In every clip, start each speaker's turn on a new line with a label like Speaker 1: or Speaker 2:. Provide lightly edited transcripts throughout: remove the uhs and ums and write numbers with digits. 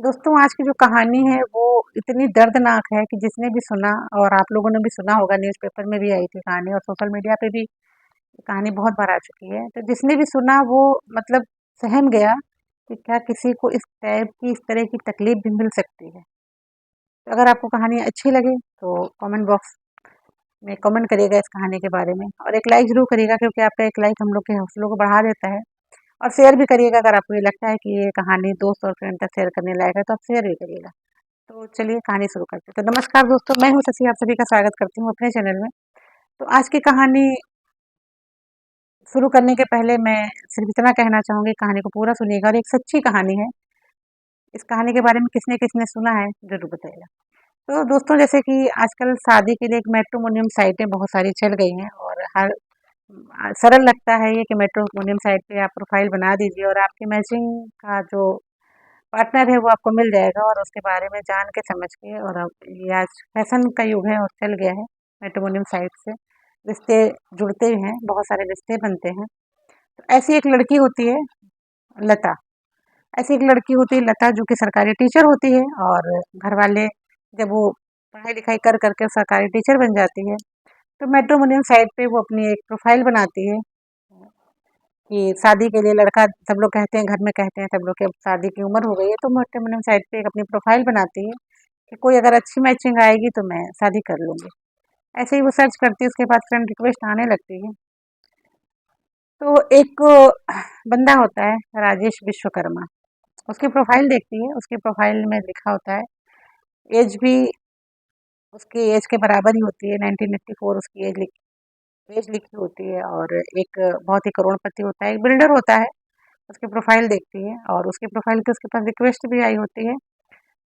Speaker 1: दोस्तों आज की जो कहानी है वो इतनी दर्दनाक है कि जिसने भी सुना और आप लोगों ने भी सुना होगा, न्यूज़पेपर में भी आई थी कहानी और सोशल मीडिया पे भी कहानी बहुत बार आ चुकी है। तो जिसने भी सुना वो मतलब सहम गया कि क्या किसी को इस टाइप की इस तरह की तकलीफ भी मिल सकती है। तो अगर आपको कहानी अच्छी लगे तो कमेंट बॉक्स में कमेंट करिएगा इस कहानी के बारे में और एक लाइक ज़रूर करिएगा, क्योंकि आपका एक लाइक हम लोग के हौसलों को बढ़ा देता है। और शेयर भी करिएगा, अगर आपको ये लगता है कि ये कहानी दोस्त और फ्रेंड तक शेयर करने लायक है तो आप शेयर भी करिएगा। तो चलिए कहानी शुरू करते हैं। तो नमस्कार दोस्तों, मैं हूँ शशि, आप सभी का स्वागत करती हूँ अपने चैनल में। तो आज की कहानी शुरू करने के पहले मैं सिर्फ इतना कहना चाहूँगी, कहानी को पूरा सुनिएगा और एक सच्ची कहानी है। इस कहानी के बारे में किसने किसने सुना है ज़रूर बताइएगा। तो दोस्तों जैसे कि आजकल शादी के लिए एक मैट्रिमोनियम साइटें बहुत सारी चल गई हैं और हर सरल लगता है ये कि मैट्रिमोनियम साइट पे आप प्रोफाइल बना दीजिए और आपकी मैचिंग का जो पार्टनर है वो आपको मिल जाएगा और उसके बारे में जान के समझ के। और अब ये आज फैशन का युग है और चल गया है, मैट्रिमोनियम साइट से रिश्ते जुड़ते हैं, बहुत सारे रिश्ते बनते हैं। तो ऐसी एक लड़की होती है लता, ऐसी एक लड़की होती है लता जो कि सरकारी टीचर होती है और घर वाले जब वो पढ़ाई लिखाई कर करके सरकारी टीचर बन जाती है तो मैट्रिमोनियम साइट पे वो अपनी एक प्रोफाइल बनाती है कि शादी के लिए लड़का, सब लोग कहते हैं घर में, कहते हैं सब लोग कि अब शादी की उम्र हो गई है, तो मैट्रिमोनियम साइट पे एक अपनी प्रोफाइल बनाती है कि कोई अगर अच्छी मैचिंग आएगी तो मैं शादी कर लूँगी। ऐसे ही वो सर्च करती है, उसके बाद फ्रेंड रिक्वेस्ट आने लगती है। तो एक बंदा होता है राजेश विश्वकर्मा, उसकी प्रोफाइल देखती है, उसकी प्रोफाइल में लिखा होता है, एज भी उसकी एज के बराबर ही होती है, 1984 उसकी एज लिखी होती है और एक बहुत ही करोड़पति होता है, एक बिल्डर होता है। उसकी प्रोफाइल देखती है और उसकी प्रोफाइल पे उसके पास रिक्वेस्ट भी आई होती है।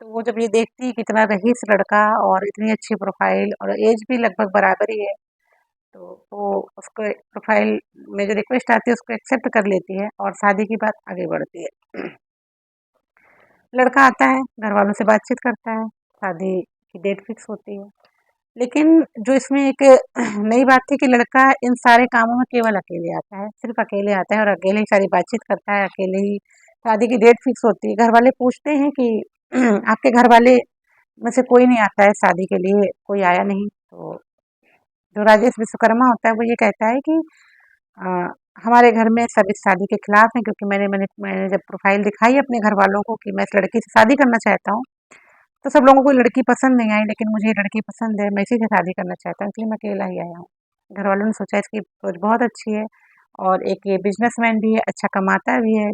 Speaker 1: तो वो जब ये देखती है कि इतना रईस लड़का और इतनी अच्छी प्रोफाइल और एज भी लगभग बराबर ही है, तो वो उसको प्रोफाइल में जो रिक्वेस्ट आती है उसको एक्सेप्ट कर लेती है और शादी की बात आगे बढ़ती है। लड़का आता है, घर वालों से बातचीत करता है, शादी की डेट फिक्स होती है। लेकिन जो इसमें एक नई बात थी कि लड़का इन सारे कामों में केवल अकेले आता है, सिर्फ अकेले आता है और अकेले ही सारी बातचीत करता है, अकेले ही शादी की डेट फिक्स होती है। घर वाले पूछते हैं कि आपके घर वाले में से कोई नहीं आता है शादी के लिए, कोई आया नहीं। तो जो राजेश विश्वकर्मा होता है वो ये कहता है कि अ, हमारे घर में सब इस शादी के खिलाफ हैं, क्योंकि मैंने जब प्रोफाइल दिखाई अपने घर वालों को कि मैं इस लड़की से शादी करना चाहता हूँ, तो सब लोगों को लड़की पसंद नहीं आई, लेकिन मुझे ये लड़की पसंद है, मैं इसी से शादी करना चाहता हूँ, इसलिए मैं अकेला ही आया हूँ। घर वालों ने सोचा इसकी सोच बहुत अच्छी है और एक ये बिजनेसमैन भी है, अच्छा कमाता भी है,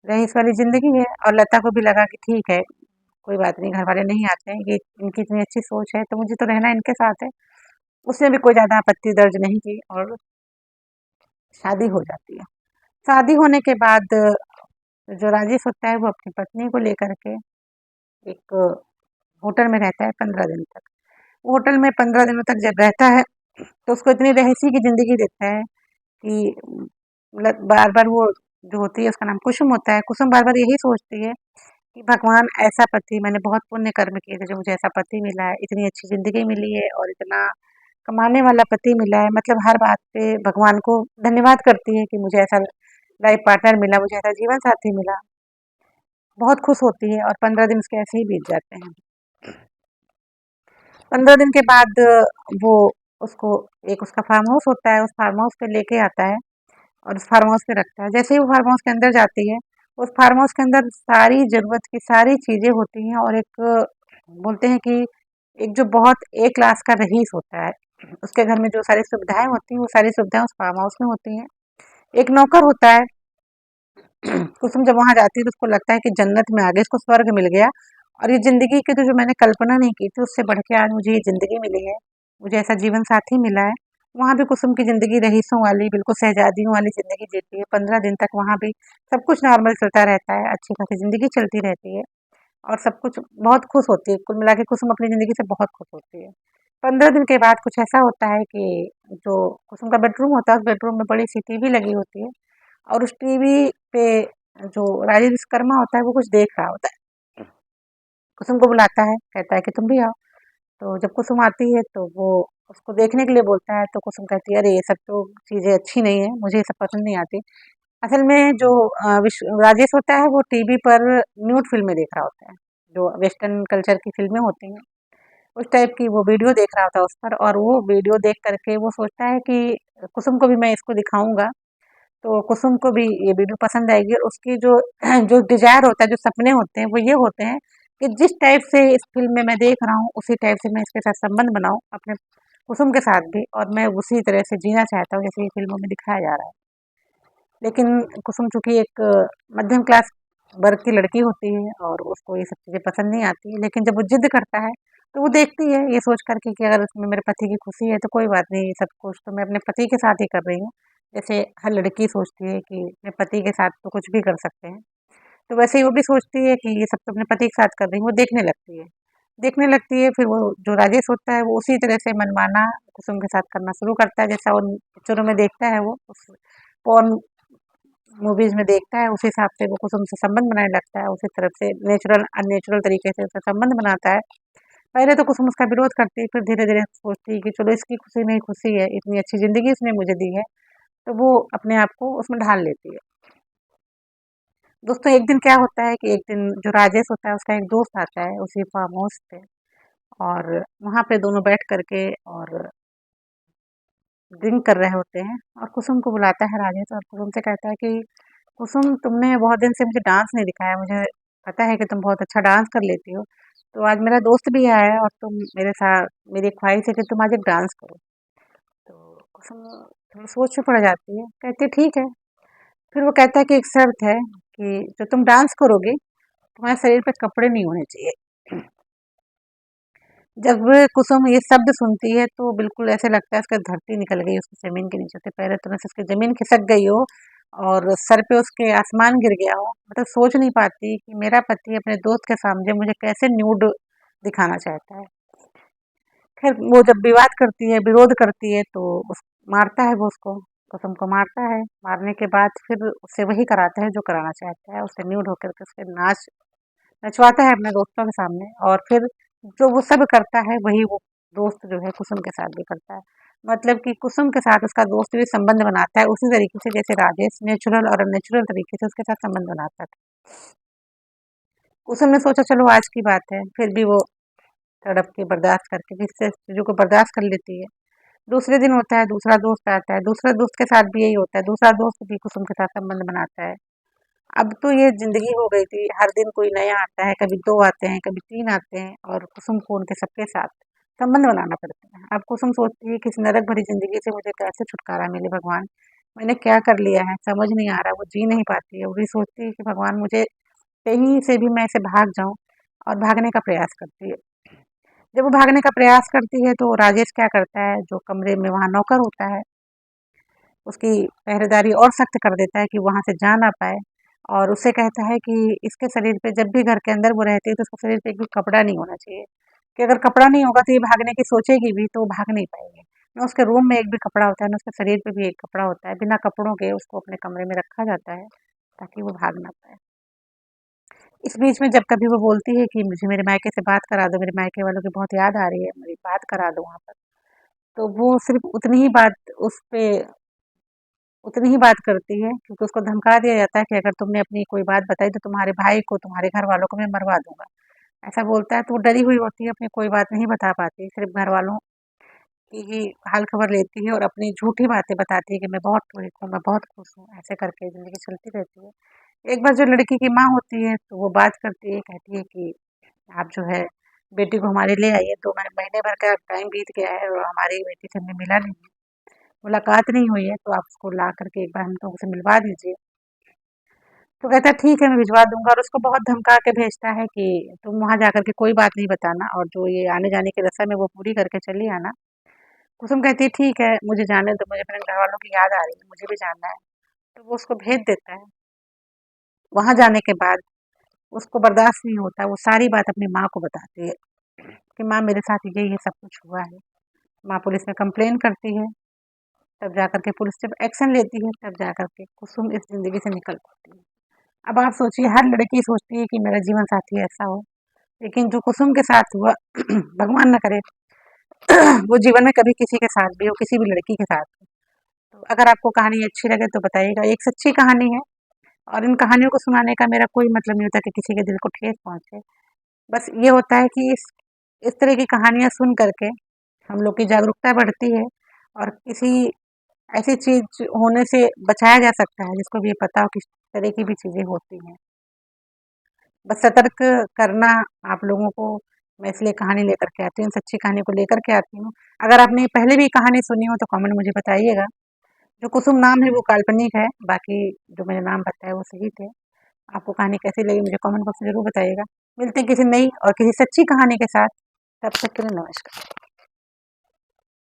Speaker 1: रईस वाली ज़िंदगी है। और लता को भी लगा कि ठीक है, कोई बात नहीं, घर वाले नहीं आते हैं, ये इनकी इतनी अच्छी सोच है तो मुझे तो रहना इनके साथ है। उसने भी कोई ज़्यादा आपत्ति दर्ज नहीं की और शादी हो जाती है। शादी होने के बाद जो राजेश होता है वो अपनी पत्नी को लेकर के एक होटल में रहता है 15 दिन तक। वो होटल में 15 दिनों तक जब रहता है तो उसको इतनी रईसी की ज़िंदगी देता है कि मतलब बार-बार वो जो होती है उसका नाम कुसुम होता है, कुसुम बार-बार यही सोचती है कि भगवान ऐसा पति, मैंने बहुत पुण्य कर्म किए थे जो मुझे ऐसा पति मिला है, इतनी अच्छी ज़िंदगी मिली है और इतना कमाने वाला पति मिला है। मतलब हर बात पे भगवान को धन्यवाद करती है कि मुझे ऐसा लाइफ पार्टनर मिला, मुझे ऐसा जीवन साथी मिला। बहुत खुश होती है और 15 दिन उसके ऐसे ही बीत जाते हैं। 15 दिन के बाद वो उसको एक उसका फार्म हाउस होता है, उस फार्म हाउस पे लेके आता है और उस फार्म हाउस पे रखता है। जैसे ही वो फार्म हाउस के अंदर जाती है, उस फार्म हाउस के अंदर सारी ज़रूरत की सारी चीज़ें होती हैं और एक बोलते हैं कि एक जो बहुत ए क्लास का रईस होता है, उसके घर में जो सारी सुविधाएँ होती हैं, वो सारी सुविधाएँ उस फार्म हाउस में होती हैं। एक नौकर होता है, कुसुम जब वहाँ जाती है तो उसको लगता है कि जन्नत में आ गई, इसको स्वर्ग मिल गया और ये ज़िंदगी की तो जो मैंने कल्पना नहीं की थी उससे बढ़ के आज मुझे ये ज़िंदगी मिली है, मुझे ऐसा जीवन साथी मिला है। वहाँ भी कुसुम की ज़िंदगी रईसों वाली, बिल्कुल शहज़ादियों वाली ज़िंदगी जीती है। 15 दिन तक वहाँ भी सब कुछ नॉर्मल चलता रहता है, अच्छी खासी ज़िंदगी चलती रहती है और सब कुछ बहुत खुश होती है। कुल मिला के कुसुम अपनी ज़िंदगी से बहुत खुश होती है। 15 दिन के बाद कुछ ऐसा होता है कि जो कुसुम का बेडरूम होता है, उस बेडरूम में बड़ी-सी टीवी लगी होती है और उस टीवी पे जो राजेश विश्वकर्मा होता है वो कुछ देख रहा होता है। कुसुम को बुलाता है, कहता है कि तुम भी आओ। तो जब कुसुम आती है तो वो उसको देखने के लिए बोलता है, तो कुसुम कहती है अरे ये सब तो चीज़ें अच्छी नहीं है, मुझे ये सब पसंद नहीं आती। असल में जो राजेश होता है वो टीवी पर न्यूड फ़िल्में देख रहा होता है, जो वेस्टर्न कल्चर की फ़िल्में होती हैं, उस टाइप की वो वीडियो देख रहा होता है उस पर, और वो वीडियो देख कर के वो सोचता है कि कुसुम को भी मैं इसको दिखाऊँगा, तो कुसुम को भी ये वीडियो पसंद आएगी, और उसकी जो जो डिज़ायर होता है, जो सपने होते हैं, वो ये होते हैं कि जिस टाइप से इस फ़िल्म में मैं देख रहा हूँ, उसी टाइप से मैं इसके साथ संबंध बनाऊँ, अपने कुसुम के साथ भी, और मैं उसी तरह से जीना चाहता हूँ, जैसे ये फ़िल्मों में दिखाया जा रहा है। लेकिन कुसुम चूँकि एक मध्यम क्लास वर्ग की लड़की होती है और उसको ये सब चीज़ें पसंद नहीं आती, लेकिन जब वो ज़िद करता है, तो वो देखती है ये सोच कर के कि अगर इसमें मेरे पति की खुशी है तो कोई बात नहीं, ये सब कुछ तो मैं अपने पति के साथ ही कर रही हूँ। जैसे हर लड़की सोचती है कि अपने पति के साथ तो कुछ भी कर सकते हैं, तो वैसे ही वो भी सोचती है कि ये सब तो अपने पति के साथ कर रही हूँ, वो देखने लगती है। देखने लगती है, फिर वो जो राजेश होता है वो उसी तरह से मनमाना कुसुम के साथ करना शुरू करता है, जैसा उन पिक्चरों में देखता है वो उस पॉर्न मूवीज़ में देखता है, उसी हिसाब से वो कुसुम से संबंध बनाने लगता है, उसी तरफ से नेचुरल अननेचुरल तरीके से उससे संबंध बनाता है। पहले तो कुसुम उसका विरोध करती है, फिर धीरे-धीरे सोचती है कि चलो इसकी खुशी में ही खुशी है, इतनी अच्छी ज़िंदगी उसने मुझे दी है, तो वो अपने आप को उसमें ढाल लेती है। दोस्तों एक दिन क्या होता है कि एक दिन जो राजेश होता है उसका एक दोस्त आता है उसी फार्म हाउस पे, और वहाँ पे दोनों बैठ कर के और ड्रिंक कर रहे होते हैं, और कुसुम को बुलाता है राजेश, और कुसुम से कहता है कि कुसुम, तुमने बहुत दिन से मुझे डांस नहीं दिखाया, मुझे पता है कि तुम बहुत अच्छा डांस कर लेती हो, तो आज मेरा दोस्त भी आया है और तुम मेरे साथ, मेरी ख्वाहिश है कि तुम आज एक डांस करो। तो कुसुम थोड़ी सोच में पड़ जाती है, कहती है ठीक है। फिर वो कहता है कि एक शर्त है कि जो तुम डांस करोगे, तुम्हारे शरीर पे कपड़े नहीं होने चाहिए। जब कुसुम ये शब्द सुनती है तो बिल्कुल ऐसे लगता है उसका धरती निकल गई उसकी ज़मीन के नीचे से, पैरों तले से उसकी ज़मीन खिसक गई हो और सर पे उसके आसमान गिर गया हो। मतलब सोच नहीं पाती कि मेरा पति अपने दोस्त के सामने मुझे कैसे न्यूड दिखाना चाहता है। फिर वो जब विवाद करती है, विरोध करती है, तो उस मारता है वो उसको, कुसुम को मारता है। मारने के बाद फिर उससे वही कराता है जो कराना चाहता है, उससे न्यूड होकर के उसके नचवाता है अपने दोस्तों के सामने, और फिर जो वो सब करता है वही वो दोस्त जो है कुसुम के साथ भी करता है। मतलब कि कुसुम के साथ उसका दोस्त भी संबंध बनाता है उसी तरीके से जैसे राजेश नेचुरल और अननेचुरल तरीके से उसके साथ संबंध बनाता था। कुसुम ने सोचा चलो आज की बात है, फिर भी वो तड़प के बर्दाश्त करके जिससे चीज़ों को बर्दाश्त कर लेती है। दूसरे दिन होता है, दूसरा दोस्त आता है, दूसरे दोस्त के साथ भी यही होता है, दूसरा दोस्त भी कुसुम के साथ संबंध बनाता है। अब तो ये ज़िंदगी हो गई थी, हर दिन कोई नया आता है, कभी 2 आते हैं, कभी 3 आते हैं, और कुसुम को उनके सबके साथ संबंध बनाना पड़ता है। अब कुसुम सोचती है कि इस नरक भरी ज़िंदगी से मुझे कैसे छुटकारा मिले भगवान? मैंने क्या कर लिया है? समझ नहीं आ रहा, वो जी नहीं पाती है, वो भी सोचती है कि भगवान मुझे कहीं से भी मैं ऐसे भाग जाऊँ, और भागने का प्रयास करती है। जब वो भागने का प्रयास करती है तो राजेश क्या करता है, जो कमरे में वहाँ नौकर होता है, उसकी पहरेदारी और सख्त कर देता है कि वहाँ से जा ना पाए, और उससे कहता है कि इसके शरीर पे जब भी घर के अंदर वो रहती है तो उसके शरीर पे एक भी कपड़ा नहीं होना चाहिए, कि अगर कपड़ा नहीं होगा तो ये भागने की सोचेगी भी तो वो भाग नहीं पाएगी। ना उसके रूम में एक भी कपड़ा होता है, ना उसके शरीर पे भी एक कपड़ा होता है, बिना कपड़ों के उसको अपने कमरे में रखा जाता है ताकि वो भाग ना पाए। इस बीच में जब कभी वो बोलती है कि मुझे मेरे मायके से बात करा दो, मेरे मायके वालों की बहुत याद आ रही है, मेरी बात करा दो वहाँ पर, तो वो सिर्फ उतनी ही बात उस पे उतनी ही बात करती है, क्योंकि उसको धमका दिया जाता है कि अगर तुमने अपनी कोई बात बताई तो तुम्हारे भाई को, तुम्हारे घर वालों को मैं मरवा दूंगा। ऐसा बोलता है तो वो डरी हुई होती है, अपनी कोई बात नहीं बता पाती, सिर्फ घर वालों की ही हाल खबर लेती है और अपनी झूठी बातें बताती है कि मैं बहुत ठीक हूँ, मैं बहुत खुश हूँ, ऐसे करके ज़िंदगी चलती रहती है। एक बार जो लड़की की माँ होती है तो वो बात करती है, कहती है कि आप जो है बेटी को हमारे ले आइए, 2 महीने भर का टाइम बीत गया है और हमारी बेटी से हमने मिला नहीं, मुलाकात नहीं हुई है, तो आप उसको ला करके एक बार हम लोग से मिलवा दीजिए। तो कहता है ठीक है मैं भिजवा दूँगा, और उसको बहुत धमका के भेजता है कि तुम वहाँ जाकर के कोई बात नहीं बताना, और जो ये आने-जाने की रस्म है वो पूरी करके चली आना। कुसुम कहती है ठीक है, मुझे जाने दो, मुझे अपने घरवालों की याद आ रही है, मुझे भी जाना है। तो वो उसको भेज देता है। वहाँ जाने के बाद उसको बर्दाश्त नहीं होता, वो सारी बात अपनी माँ को बताती है कि माँ मेरे साथ ये सब कुछ हुआ है। माँ पुलिस में कंप्लेन करती है, तब जाकर के पुलिस जब एक्शन लेती है, तब जाकर के कुसुम इस ज़िंदगी से निकल पाती है। अब आप सोचिए, हर लड़की सोचती है कि मेरा जीवन साथी ऐसा हो, लेकिन जो कुसुम के साथ हुआ भगवान ना करे वो जीवन में कभी किसी के साथ भी हो, किसी भी लड़की के साथ हो। तो अगर आपको कहानी अच्छी लगे तो बताइएगा। एक सच्ची कहानी है और इन कहानियों को सुनाने का मेरा कोई मतलब नहीं होता कि किसी के दिल को ठेस पहुँचे। बस ये होता है कि इस तरह की कहानियाँ सुन कर के हम लोग की जागरूकता बढ़ती है और किसी ऐसी चीज़ होने से बचाया जा सकता है जिसको भी ये पता हो किस तरह की भी चीज़ें होती हैं। बस सतर्क करना आप लोगों को मैं इसलिए कहानी लेकर के आती हूँ, सच्ची कहानी को लेकर के आती हूँ। अगर आपने पहले भी कहानी सुनी हो तो कमेंट मुझे बताइएगा। जो कुसुम नाम है वो काल्पनिक है, बाकी जो मैंने नाम बताया वो सही थे। आपको कहानी कैसी लगी मुझे कमेंट बॉक्स में ज़रूर बताइएगा। मिलते हैं किसी नई और किसी सच्ची कहानी के साथ, तब तक के लिए नमस्कार।